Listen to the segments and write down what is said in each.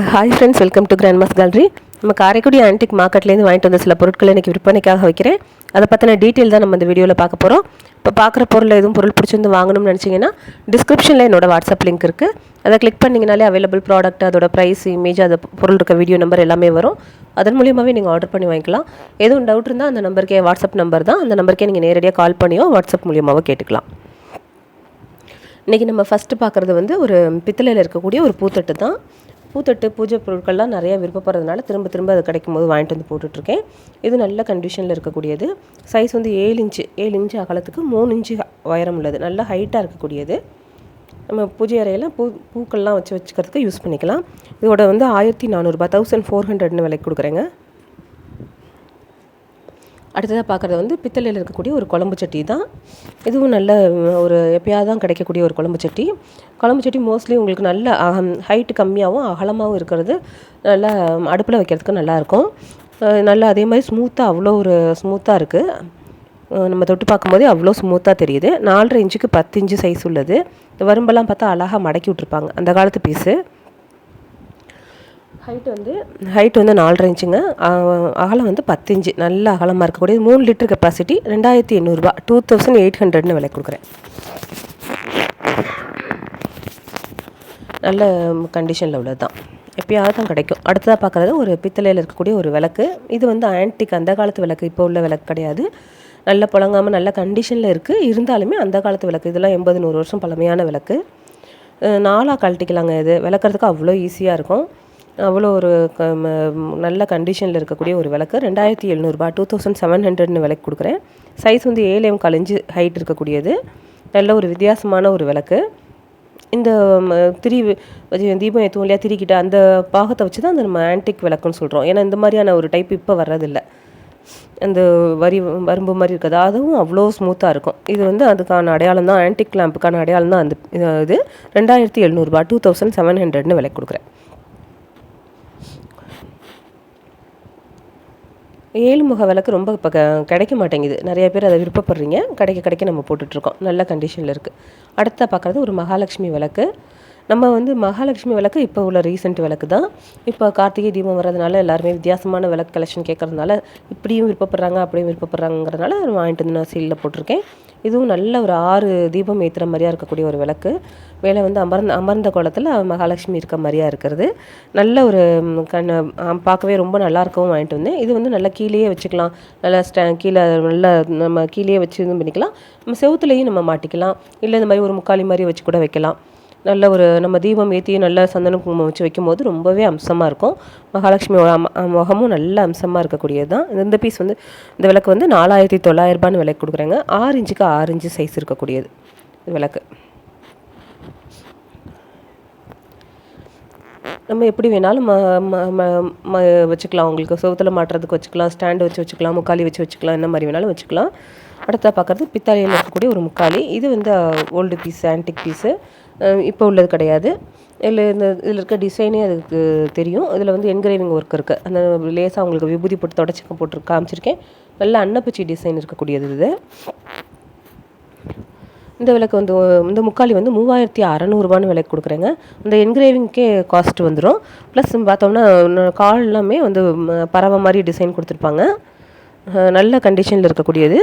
Hi friends, welcome to grandma's gallery. நம்ம Karaikudi antique மார்க்கெட்லேருந்து வாங்கிட்டு வந்த சில பொருட்களை இன்றைக்கி விற்பனைக்காக வைக்கிறேன். அதை பற்றின டீட்டெயில் தான் நம்ம இந்த வீடியோவில் பார்க்க போகிறோம். இப்போ பார்க்குற பொருள் எதுவும் பொருள் பிடிச்சிருந்து வாங்கணும்னு நினச்சிங்கன்னா டிஸ்கிரிப்ஷனில் என்னோட வாட்ஸ்அப் லிங்க் இருக்குது. அதை கிளிக் பண்ணிங்கனாலே அவைலபிள் ப்ராடக்ட், அதோட ப்ரைஸ், இமேஜ், அது பொருள் இருக்க வீடியோ நம்பர் எல்லாமே வரும். அதன் மூலியமாகவே நீங்கள் ஆர்டர் பண்ணி வாங்கிக்கலாம். எதுவும் டவுட் இருந்தால் அந்த நம்பருக்கே, வாட்ஸ்அப் நம்பர் தான், அந்த நம்பருக்கே நீங்கள் நேரடியாக கால் பண்ணியோ வாட்ஸ்அப் மூலியமாகவோ கேட்டுக்கலாம். இன்றைக்கி நம்ம ஃபஸ்ட்டு பார்க்குறது வந்து ஒரு பித்தளையில் இருக்கக்கூடிய ஒரு பூத்தட்டு தான். பூத்தட்டு பூஜை பொருட்கள்லாம் நிறையா விருப்பப்படுறதுனால திரும்ப திரும்ப அது கிடைக்கும் போது வாங்கிட்டு வந்து போட்டுட்ருக்கேன். இது நல்ல கண்டிஷனில் இருக்கக்கூடியது. சைஸ் வந்து 7 இன்ச்சு அகலத்துக்கு 3 இன்ச்சு உயரம் உள்ளது. நல்ல ஹைட்டாக இருக்கக்கூடியது. நம்ம பூஜை அறையில் பூக்கள்லாம் வச்சுக்கிறதுக்கு யூஸ் பண்ணிக்கலாம். இதோட வந்து 1400 1400 விலைக்கு கொடுக்குறேங்க. அடுத்ததாக பார்க்குறது வந்து பித்தளையில் இருக்கக்கூடிய ஒரு குழம்பு சட்டி தான். இதுவும் நல்ல ஒரு எப்பயாவது தான் கிடைக்கக்கூடிய ஒரு குழம்பு சட்டி. குழம்பு சட்டி மோஸ்ட்லி உங்களுக்கு நல்ல ஹைட்டு கம்மியாகவும் அகலமாகவும் இருக்கிறது நல்லா அடுப்பில் வைக்கிறதுக்கு நல்லாயிருக்கும். நல்லா அதே மாதிரி ஸ்மூத்தாக, அவ்வளோ ஒரு ஸ்மூத்தாக இருக்குது. நம்ம தொட்டு பார்க்கும்போதே அவ்வளோ ஸ்மூத்தாக தெரியுது. 4.5 இன்ச்சுக்கு 10 இன்ச்சு சைஸ் உள்ளது. இந்த வரும்பெல்லாம் பார்த்தா அழகாக மடக்கி விட்ருப்பாங்க, அந்த காலத்து பீஸு. ஹைட் வந்து 4.5 இன்ச்சுங்க. அகலம் வந்து 10 இன்ச்சு. நல்ல அகலமாக இருக்கக்கூடிய 3 லிட்டர் கெப்பாசிட்டி. 2800 2800 விலை கொடுக்குறேன். நல்ல கண்டிஷனில் உள்ளது தான், எப்பயாவது தான் கிடைக்கும். அடுத்ததாக பார்க்குறது ஒரு பித்தளையில் இருக்கக்கூடிய ஒரு விளக்கு. இது வந்து ஆன்டிக், அந்த காலத்து விளக்கு, இப்போ உள்ள விளக்கு கிடையாது. நல்ல புழங்காமல் நல்ல கண்டிஷனில் இருக்குது. இருந்தாலுமே அந்த காலத்து விளக்கு, இதெல்லாம் 80-100 வருஷம் பழமையான விளக்கு. 4ஆக கழட்டிக்கலாங்க. இது விளக்குறதுக்கு அவ்வளோ ஈஸியாக இருக்கும். அவ்வளோ ஒரு நல்ல கண்டிஷனில் இருக்கக்கூடிய ஒரு விளக்கு. 2700 2700 விலைக்கு கொடுக்குறேன். சைஸ் வந்து 7.25 இன்ச்சு ஹைட் இருக்கக்கூடியது. நல்ல ஒரு வித்தியாசமான ஒரு விளக்கு. இந்த தீபம் ஏற்றுவோம் இல்லையா, திரிக்கிட்ட அந்த பாகத்தை வச்சு தான் அந்த நம்ம ஆன்டிக் விளக்குன்னு சொல்கிறோம். ஏன்னா இந்த மாதிரியான ஒரு டைப் இப்போ வர்றதில்லை. அந்த வரும்பு மாதிரி இருக்குது, அதுவும் அவ்வளோ ஸ்மூத்தாக இருக்கும். இது வந்து அதுக்கான அடையாளம் தான், ஆன்டிக் லேம்புக்கான அடையாளம் தான். அந்த இது 2700 2700 விலைக்கு கொடுக்குறேன். 7 முக விளக்கு ரொம்ப இப்போ கிடைக்க மாட்டேங்குது. நிறைய பேர் அதை விருப்பப்படுறீங்க. கிடைக்க நம்ம போட்டுட்ருக்கோம். நல்ல கண்டிஷனில் இருக்குது. அடுத்த பார்க்குறது ஒரு மகாலட்சுமி விளக்கு. நம்ம வந்து மகாலட்சுமி விளக்கு இப்போ உள்ள ரீசெண்ட் விளக்கு தான். இப்போ கார்த்திகை தீபம் வர்றதுனால எல்லாருமே வித்தியாசமான விளக்கு கலெக்ஷன் கேட்குறதுனால இப்படியும் விருப்பப்படுறாங்க, அப்படியும் விருப்பப்படுறாங்கிறதுனால வாங்கிட்டு வந்து நான் சீலில் போட்டிருக்கேன். இதுவும் நல்ல ஒரு 6 தீபம் ஏற்றுற மாதிரியாக இருக்கக்கூடிய ஒரு விளக்கு. மேலே வந்து அமர்ந்த கோலத்தில் மகாலட்சுமி இருக்க மாதிரியாக இருக்கிறது. நல்ல ஒரு பார்க்கவே ரொம்ப நல்லாயிருக்கவும் வாங்கிட்டு வந்தேன். இது வந்து நல்லா கீழேயே வச்சுக்கலாம். நல்லா கீழே நல்லா நம்ம கீழேயே வச்சு இது பண்ணிக்கலாம். நம்ம செவுத்துலேயும் நம்ம மாட்டிக்கலாம். இல்லை இந்த மாதிரி ஒரு முக்காலி மாதிரி வச்சு கூட வைக்கலாம். நல்ல ஒரு நம்ம தீபம் ஏற்றி நல்லா சந்தனம் குங்குமம் வச்சு வைக்கும்போது ரொம்பவே அம்சமாக இருக்கும். மகாலட்சுமி முகமும் நல்ல அம்சமாக இருக்கக்கூடியது தான். இந்த பீஸ் வந்து, இந்த விளக்கு வந்து 4900 விலைக்கு கொடுக்குறேங்க. 6 இன்ச்சுக்கு 6 இன்ச்சு சைஸ் இருக்கக்கூடியது விளக்கு. நம்ம எப்படி வேணாலும் வச்சுக்கலாம். உங்களுக்கு செவுத்தில் மாட்டுறதுக்கு வச்சுக்கலாம், ஸ்டாண்டு வச்சு வச்சுக்கலாம், முக்காலி வச்சு வச்சுக்கலாம், என்ன மாதிரி வேணாலும் வச்சுக்கலாம். அடுத்தா பார்க்குறது பித்தாளையில் இருக்கக்கூடிய ஒரு முக்காலி. இது வந்து ஓல்டு பீஸ், ஆன்டிக் பீஸு, இப்போ உள்ளது கிடையாது. இதில் இருக்க டிசைனே அதுக்கு தெரியும். இதில் வந்து என்கிரேவிங் ஒர்க் இருக்குது. அந்த லேசாக உங்களுக்கு விபூதி போட்டு தொடச்சி காமிச்சிருக்கேன். நல்ல அன்னப்பச்சி டிசைன் இருக்கக்கூடியது இது. இந்த விலைக்கு வந்து, இந்த முக்காலி வந்து 3600 விலைக்கு கொடுக்குறேங்க. இந்த என்கிரேவிங்க்கே காஸ்ட் வந்துடும். ப்ளஸ் பார்த்தோம்னா கால் எல்லாமே வந்து பறவை மாதிரி டிசைன் கொடுத்துருப்பாங்க. நல்ல கண்டிஷனில் இருக்கக்கூடியது.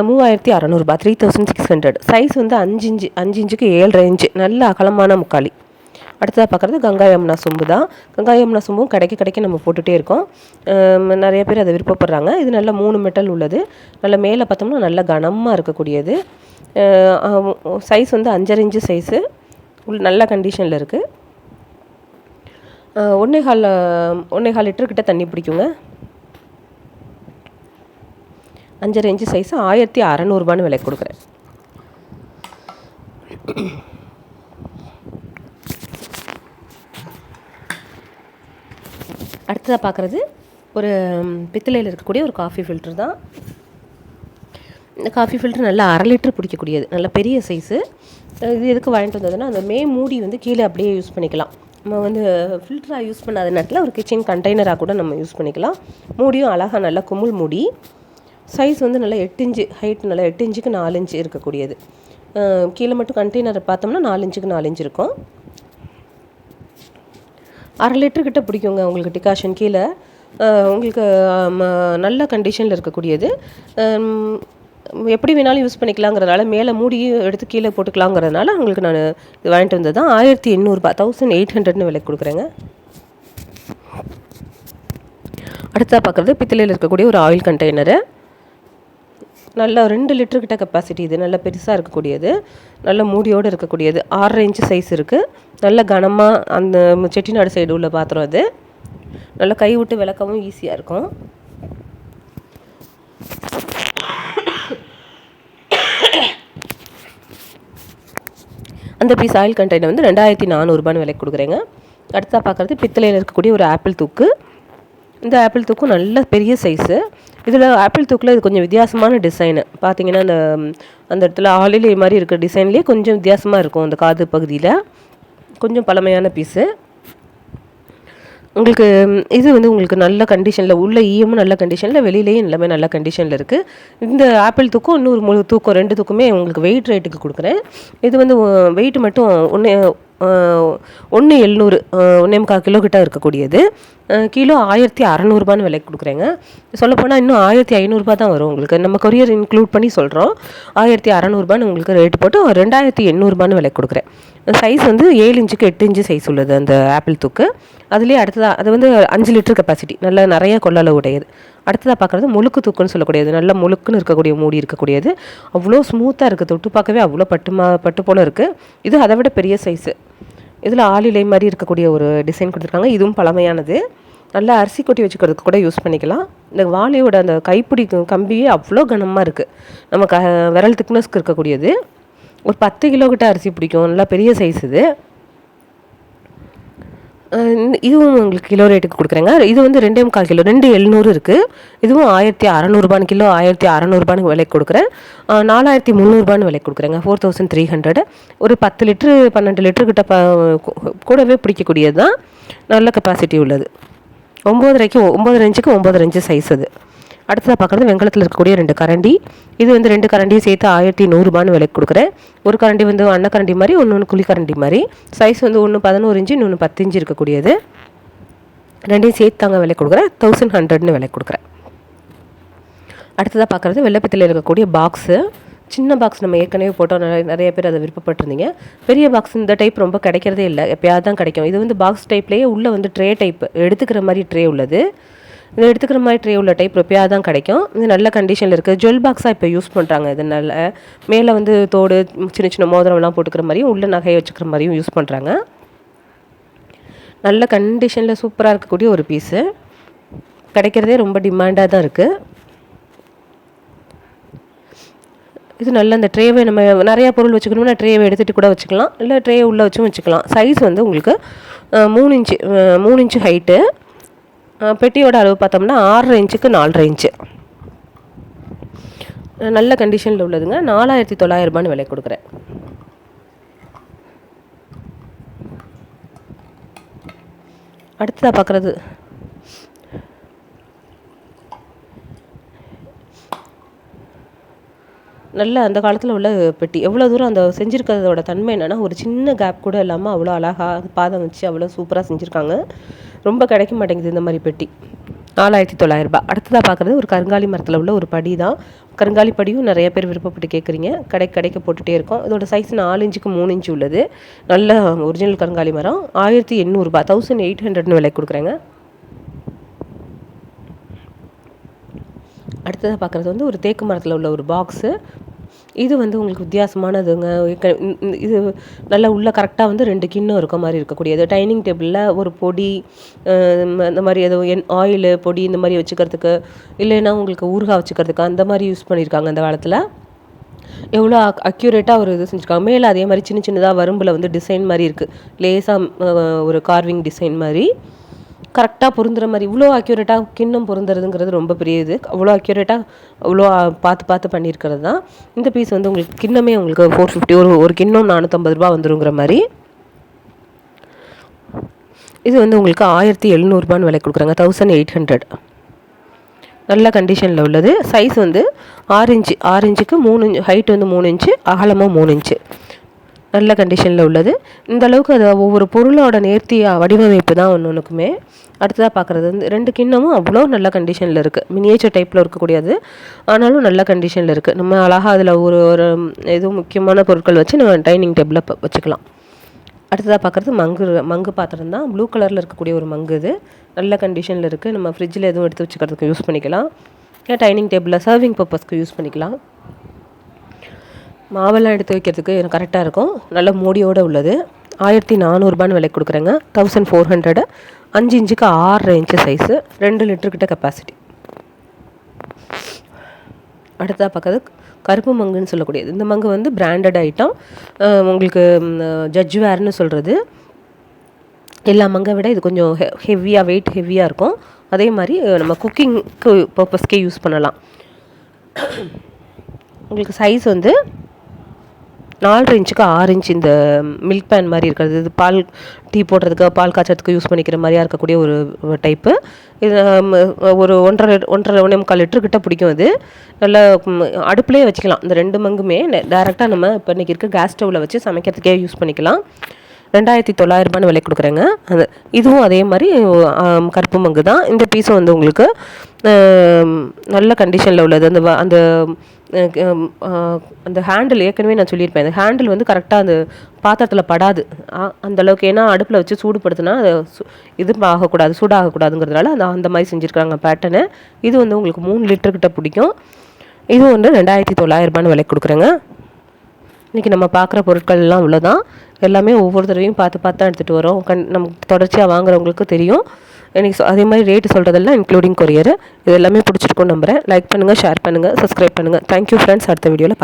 3600 3600. சைஸ் வந்து 5 இன்ச்சுக்கு 7.5 இன்ச்சு. நல்ல அகலமான முக்காலி. அடுத்ததாக பார்க்குறது கங்கா யமுனா சொம்பு தான். கங்கா யமுனா சொம்பும் கிடைக்க நம்ம போட்டுகிட்டே இருக்கோம். நிறைய பேர் அதை விருப்பப்படுறாங்க. இது நல்ல 3 மெட்டல் உள்ளது. நல்ல மேலே பார்த்தோம்னா நல்ல கனமாக இருக்கக்கூடியது. சைஸ் வந்து 5.5 இன்ச்சு சைஸு. நல்ல கண்டிஷனில் இருக்குது. 1.25 லிட்டர் கிட்ட தண்ணி பிடிக்குங்க. 5.5 இன்ச்சு சைஸு 1600 விலைக்கு கொடுக்குறேன். அடுத்ததாக பார்க்குறது ஒரு பித்தளையில் இருக்கக்கூடிய ஒரு காஃபி ஃபில்ட்ரு தான். இந்த காஃபி ஃபில்ட்ரு நல்லா 1/2 லிட்டர் பிடிக்கக்கூடியது. நல்ல பெரிய சைஸு. இது எதுக்கு வாங்கிட்டு வந்ததுன்னா, அந்த மூடி வந்து கீழே அப்படியே யூஸ் பண்ணிக்கலாம். நம்ம வந்து ஃபில்டராக யூஸ் பண்ணாத நேரத்தில் ஒரு கிச்சன் கண்டெய்னராக கூட நம்ம யூஸ் பண்ணிக்கலாம். மூடியும் அழகாக நல்லா குமுள் மூடி. சைஸ் வந்து நல்லா 8 இன்ச்சு ஹைட், நல்லா 8 இன்ச்சுக்கு 4 இன்ச்சு இருக்கக்கூடியது. கீழே மட்டும் கண்டெய்னர் பார்த்தோம்னா 4 இன்ச்சுக்கு 4 இன்ச்சு இருக்கும். 1/2 லிட்டர் கிட்ட பிடிக்குங்க உங்களுக்கு டிகாஷன். கீழே உங்களுக்கு நல்ல கண்டிஷனில் இருக்கக்கூடியது. எப்படி வேணாலும் யூஸ் பண்ணிக்கலாங்கிறதுனால மேலே மூடியும் எடுத்து கீழே போட்டுக்கலாங்கிறதுனால உங்களுக்கு நான் இது வாங்கிட்டு வந்தது தான். 1800 1800ன்னு விலைக்கு கொடுக்குறேங்க. அடுத்ததாக பார்க்குறது பித்தளையில் இருக்கக்கூடிய ஒரு ஆயில் கண்டெய்னரு. நல்ல 2 லிட்டர் கிட்ட கெப்பாசிட்டி. இது நல்ல பெருசாக இருக்கக்கூடியது, நல்ல மூடியோடு இருக்கக்கூடியது. 6.5 இன்ச்சு சைஸ் இருக்குது. நல்ல கனமாக அந்த செட்டிநாடு சைடு உள்ள பாத்திரம் அது. நல்லா கை விட்டு விளக்கவும் ஈஸியாக இருக்கும். அந்த பீஸ் ஆயில் கண்டெய்னர் வந்து 2400 விலைக்கு கொடுக்குறேங்க. அடுத்தா பார்க்குறது பித்தளையில் இருக்கக்கூடிய ஒரு ஆப்பிள் தூக்கு. இந்த ஆப்பிள் தூக்கும் நல்ல பெரிய சைஸு. இதில் ஆப்பிள் தூக்கில் இது கொஞ்சம் வித்தியாசமான டிசைனு. பார்த்தீங்கன்னா அந்த இடத்துல ஆலிலே மாதிரி இருக்கிற டிசைன்லேயே கொஞ்சம் வித்தியாசமாக இருக்கும். அந்த காது பகுதியில் கொஞ்சம் பழமையான பீஸு. உங்களுக்கு இது வந்து உங்களுக்கு நல்ல கண்டிஷனில் உள்ள ஈயமும் நல்ல கண்டிஷனில், வெளியிலேயும் எல்லாமே நல்ல கண்டிஷனில் இருக்குது. இந்த ஆப்பிள் தூக்கம் இன்னொரு முழு தூக்கம் 2 தூக்குமே உங்களுக்கு வெயிட் ரேட்டுக்கு கொடுக்குறேன். இது வந்து வெயிட் மட்டும் 1.700 1.25 கிலோ கிட்ட இருக்கக்கூடியது. கிலோ 1600 விலைக்கு கொடுக்குறேங்க. சொல்லப்போனால் இன்னும் 1500 தான் வரும் உங்களுக்கு. நம்ம கொரியர் இன்க்ளூட் பண்ணி சொல்கிறோம். 1600 உங்களுக்கு ரேட்டு போட்டு 2800 விலைக்கு கொடுக்குறேன். சைஸ் வந்து 7 இன்ச்சுக்கு 8 இன்ச்சு சைஸ் உள்ளது அந்த ஆப்பிள் தூக்கு. அதுலேயே அடுத்ததாக அது வந்து 5 லிட்டர் கெப்பாசிட்டி, நல்லா நிறைய கொள்ளளவு உடையது. அடுத்ததாக பார்க்குறது முழுக்கு தூக்குன்னு சொல்லக்கூடியது. நல்ல முழுக்குன்னு இருக்கக்கூடிய மூடி இருக்கக்கூடியது. அவ்வளோ ஸ்மூத்தாக இருக்குது, தொட்டு பார்க்கவே அவ்வளோ பட்டு போல் இருக்குது. இது அதை விட பெரிய சைஸு. இதில் ஆளிலை மாதிரி இருக்கக்கூடிய ஒரு டிசைன் கொடுத்துருக்காங்க. இதுவும் பழமையானது. நல்லா அரிசி கொட்டி வச்சுக்கிறதுக்கு கூட யூஸ் பண்ணிக்கலாம். இந்த வாளியோட அந்த கைப்பிடி கம்பியே அவ்வளோ கனமாக இருக்குது. நம்ம விரல் திக்னஸ்க்கு இருக்கக்கூடியது. ஒரு 10 கிலோ கிட்ட அரிசி பிடிக்கும். நல்லா பெரிய சைஸ் இது. இதுவும் உங்களுக்கு கிலோ ரேட்டுக்கு கொடுக்குறேங்க. இது வந்து 2.25 கிலோ 2.700 இருக்குது. இதுவும் 1600 கிலோ 1600 விலைக்கு கொடுக்குறேன். 4300 விலைக்கு கொடுக்குறேங்க. 4300. ஒரு 10 லிட்ரு 12 லிட்டரு கிட்ட கூடவே பிடிக்கக்கூடியது தான். நல்ல கெப்பாசிட்டி உள்ளது. 9.5 இன்ச்சுக்கு 9.5 இன்ச்சு சைஸ் அது. அடுத்ததாக பார்க்குறது வெங்கலத்தில் இருக்கக்கூடிய 2 கரண்டி. இது வந்து 2 கரண்டியும் சேர்த்து 1100 விலைக்கு கொடுக்குறேன். ஒரு கரண்டி வந்து அன்னக்கரண்டி மாதிரி, ஒன்று குழி கரண்டி மாதிரி. சைஸ் வந்து ஒன்று 11 இன்ச்சு, இன்னொன்று 10 இன்ச்சு இருக்கக்கூடியது. ரெண்டையும் சேர்த்து தாங்க விலை கொடுக்குறேன். 1100 விலைக்கு கொடுக்குறேன். அடுத்ததாக பார்க்குறது வெள்ளைப்பித்தளையில் இருக்கக்கூடிய பாக்ஸு. சின்ன பாக்ஸ் நம்ம ஏற்கனவே போட்டோம், நிறைய பேர் அதை விருப்பப்பட்டிருந்தீங்க. பெரிய பாக்ஸ் இந்த டைப் ரொம்ப கிடைக்கிறதே இல்லை, எப்போயாவது தான் கிடைக்கும். இது வந்து பாக்ஸ் டைப்லேயே உள்ளே வந்து ட்ரே டைப் எடுத்துக்கிற மாதிரி ட்ரே உள்ளது. இது எடுத்துக்கிற மாதிரி ட்ரே உள்ள டைப் எப்போயாவது தான் கிடைக்கும். இது நல்ல கண்டிஷனில் இருக்குது. ஜுவல் பாக்ஸாக இப்போ யூஸ் பண்ணுறாங்க. இது நல்ல மேலே வந்து தோடு சின்ன சின்ன மோதிரம்லாம் போட்டுக்கிற மாதிரியும் உள்ள நகையை வச்சுக்கிற மாதிரியும் யூஸ் பண்ணுறாங்க. நல்ல கண்டிஷனில் சூப்பராக இருக்கக்கூடிய ஒரு பீஸு. கிடைக்கிறதே ரொம்ப டிமாண்டாக தான் இருக்குது. இது நல்ல அந்த ட்ரேவை நம்ம நிறையா பொருள் வச்சுக்கணும்னா ட்ரேவை எடுத்துகிட்டு கூட வச்சுக்கலாம், இல்லை ட்ரே உள்ளே வச்சும் வச்சுக்கலாம். சைஸ் வந்து உங்களுக்கு 3 இன்ச்சு ஹைட்டு. பெட்டியோட அளவு பார்த்தோம்னா 6.5 இன்ச்சுக்கு 4.5 இன்ச்சு. நல்ல கண்டிஷனில் உள்ளதுங்க. 4900 விலை கொடுக்குறேன். அடுத்ததாக பார்க்குறது நல்ல அந்த காலத்தில் உள்ள பெட்டி. எவ்வளோ தூரம் அந்த செஞ்சுருக்கிறதோட தன்மை என்னென்னா, ஒரு சின்ன கேப் கூட இல்லாமல் அவ்வளோ அழகாக பாதம் வச்சு அவ்வளோ சூப்பராக செஞ்சுருக்காங்க. ரொம்ப கிடைக்க மாட்டேங்குது இந்த மாதிரி பெட்டி. 4900. அடுத்ததாக பார்க்குறது ஒரு கருங்காலி மரத்தில் உள்ள ஒரு படி தான். கருங்காலி படியும் நிறைய பேர் விருப்பப்பட்டு கேட்குறீங்க. கடைக்க போட்டுகிட்டே இருக்கோம். இதோட சைஸ் 4 இன்ச்சுக்கு 3 இன்ச்சு உள்ளது. நல்ல ஒரிஜினல் கருங்காலி மரம். 1800 1800 விலை கொடுக்குறேங்க. அடுத்ததாக பார்க்குறது வந்து ஒரு தேக்கு மரத்தில் உள்ள ஒரு பாக்ஸு. இது வந்து உங்களுக்கு வித்தியாசமானதுங்க. இது நல்லா உள்ள கரெக்டாக வந்து 2 கிண்ணம் இருக்க மாதிரி இருக்கக்கூடியது. டைனிங் டேபிளில் ஒரு பொடி இந்த மாதிரி ஏதோ ஆயிலு பொடி இந்த மாதிரி வச்சுக்கிறதுக்கு, இல்லைன்னா உங்களுக்கு ஊறுகாய் வச்சுக்கிறதுக்கு அந்த மாதிரி யூஸ் பண்ணியிருக்காங்க அந்த காலத்தில். எவ்வளோ அக்யூரேட்டாக ஒரு இது செஞ்சுருக்காங்க. மேலே அதே மாதிரி சின்ன சின்னதாக வரும்பில் வந்து டிசைன் மாதிரி இருக்குது. லேசாக ஒரு கார்விங் டிசைன் மாதிரி கரெக்டாக பொருந்துகிற மாதிரி. இவ்வளோ அக்யூரேட்டாக கிண்ணம் பொருந்துறதுங்கிறது ரொம்ப பெரிய இது. அவ்வளோ அக்யூரேட்டாக அவ்வளோ பார்த்து பண்ணியிருக்கிறது தான். இந்த பீஸ் வந்து உங்களுக்கு கிண்ணமே உங்களுக்கு 450 ஒரு கிண்ணம் 450 வந்துருங்கிற மாதிரி. இது வந்து உங்களுக்கு 1700 விலை கொடுக்குறாங்க. 1800. நல்ல கண்டிஷனில் உள்ளது. சைஸ் வந்து 6 இன்ச்சுக்கு 3 இன்ச்சு ஹைட் வந்து 3 இன்ச்சு, அகலமும் 3 இன்ச்சு. நல்ல கண்டிஷனில் உள்ளது. இந்த அளவுக்கு அது ஒவ்வொரு பொருளோட நேர்த்தி வடிவமைப்பு தான் ஒன்றுக்குமே. அடுத்ததாக பார்க்குறது வந்து 2 கிண்ணமும் அவ்வளோ நல்ல கண்டிஷனில் இருக்குது. மினியேச்சர் டைப்பில் இருக்கக்கூடியது, ஆனாலும் நல்ல கண்டிஷனில் இருக்குது. நம்ம அழகாக அதில் ஒரு ஒரு எதுவும் முக்கியமான பொருட்கள் வச்சு நம்ம டைனிங் டேபிளில் வச்சுக்கலாம். அடுத்ததாக பார்க்குறது மங்கு பாத்திரம் தான். ப்ளூ கலரில் இருக்கக்கூடிய ஒரு மங்கு இது. நல்ல கண்டிஷனில் இருக்குது. நம்ம ஃப்ரிட்ஜில் எதுவும் எடுத்து வச்சுக்கிறதுக்கு யூஸ் பண்ணிக்கலாம், இல்லை டைனிங் டேபிளில் சர்விங் பர்பஸ்க்கு யூஸ் பண்ணிக்கலாம். மாவெல்லாம் எடுத்து வைக்கிறதுக்கு கரெக்டாக இருக்கும். நல்ல மூடியோடு உள்ளது. 1400 விலை கொடுக்குறேங்க. 1400. 5 இன்ச்சுக்கு 6 இன்ச்சு சைஸு, 2 லிட்டருக்கிட்ட கெப்பாசிட்டி. அடுத்ததாக பார்க்குறது கருப்பு மங்குன்னு சொல்லக்கூடியது. இந்த மங்கு வந்து பிராண்டட் ஐட்டம். உங்களுக்கு ஜட்ஜ்வேர்னு சொல்கிறது. எல்லா மங்கை விட இது கொஞ்சம் ஹெவியாக, வெயிட் ஹெவியாக இருக்கும். அதே மாதிரி நம்ம குக்கிங்க்கு பர்பஸ்க்கே யூஸ் பண்ணலாம். உங்களுக்கு சைஸ் வந்து 4 இன்ச்சுக்கு 6 இன்ச். இந்த மில்க் பேன் மாதிரி இருக்கிறது, இது பால் டீ போடுறதுக்கு, பால் காய்ச்சறதுக்கு யூஸ் பண்ணிக்கிற மாதிரியாக இருக்கக்கூடிய ஒரு டைப்பு. இது ஒரு 1.5 லிட்டருக்கிட்ட பிடிக்கும். இது நல்லா அடுப்புலேயே வச்சுக்கலாம். இந்த 2 மங்குமே டேரெக்டாக நம்ம இப்போ இன்றைக்கி இருக்க கேஸ் ஸ்டவ்வில் வச்சு சமைக்கிறதுக்கே யூஸ் பண்ணிக்கலாம். 2900 விலை கொடுக்குறேங்க. அது இதுவும் அதே மாதிரி கருப்பு மங்கு தான். இந்த பீஸும் வந்து உங்களுக்கு நல்ல கண்டிஷனில் உள்ளது. அந்த அந்த ஹேண்டில் ஏற்கனவே நான் சொல்லியிருப்பேன். அந்த ஹேண்டில் வந்து கரெக்டாக அந்த பாத்திரத்தில் படாது அந்தளவுக்கு. ஏன்னா அடுப்பில் வச்சு சூடுபடுத்தினா அது இது ஆகக்கூடாது, சூடாகக்கூடாதுங்கிறதுனால அந்த மாதிரி செஞ்சுருக்காங்க பேட்டர்னு. இது வந்து உங்களுக்கு 3 லிட்டருக்கிட்ட பிடிக்கும். இது வந்து 2900 விலை கொடுக்குறேங்க. இன்றைக்கி நம்ம பார்க்குற பொருட்கள்லாம் இவ்வளோதான். எல்லாமே ஒவ்வொரு தடவையும் பார்த்து தான் எடுத்துகிட்டு வரோம். நமக்கு தொடர்ச்சியாக வாங்குறவங்களுக்கு தெரியும். எனக்கு அதே மாதிரி ரேட்டு சொல்கிறதெல்லாம் இன்க்ளூடிங் கொரியர். இது எல்லாமே பிடிச்சிருக்குன்னு நம்புகிறேன். லைக் பண்ணுங்கள், ஷேர் பண்ணுங்கள், சப்ஸ்கிரைப் பண்ணுங்கள். Thank you friends. அடுத்த வீடியோவில் பார்க்கலாம்.